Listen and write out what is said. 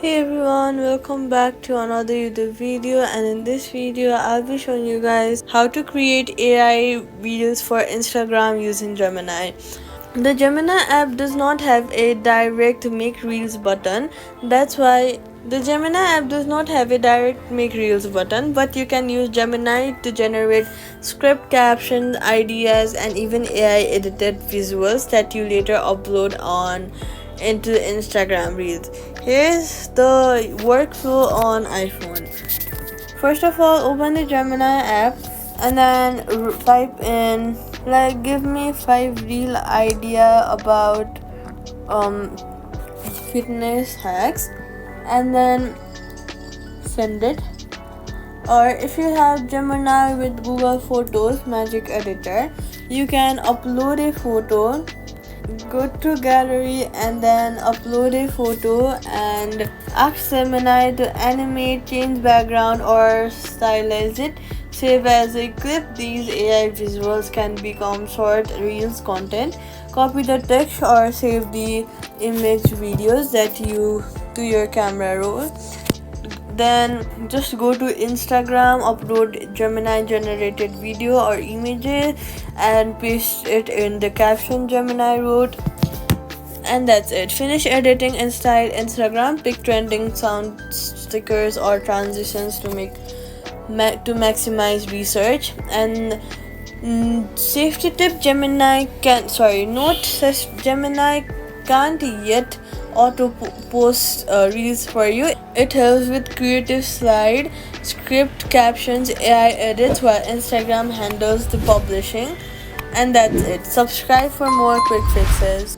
Hey everyone, welcome back to another YouTube video, and in this video I'll be showing you guys how to create AI videos for Instagram using Gemini. The Gemini app does not have a direct make reels button. That's why the Gemini app does not have a direct make reels button, but you can use Gemini to generate script captions, ideas, and even AI edited visuals that you later upload on into Instagram reels. Here's the workflow on iPhone. First of all, open the Gemini app and then type in, like, give me 5 real idea about fitness hacks, and then send it. Or if you have Gemini with Google Photos Magic Editor, you can upload a photo, go to gallery and then upload a photo and ask Gemini to animate, change background or stylize it. Save as a clip. These AI visuals can become short reels content. Copy the text or save the image videos that you to your camera roll. Then just go to Instagram, upload Gemini generated video or images and paste it in the caption Gemini wrote, and that's it. Finish editing and style Instagram. Pick trending sound stickers or transitions to maximize research. And safety tip: Gemini can't yet auto post reels for you. It helps with creative slide, script captions, AI edits, while Instagram handles the publishing. And that's it. Subscribe for more quick fixes.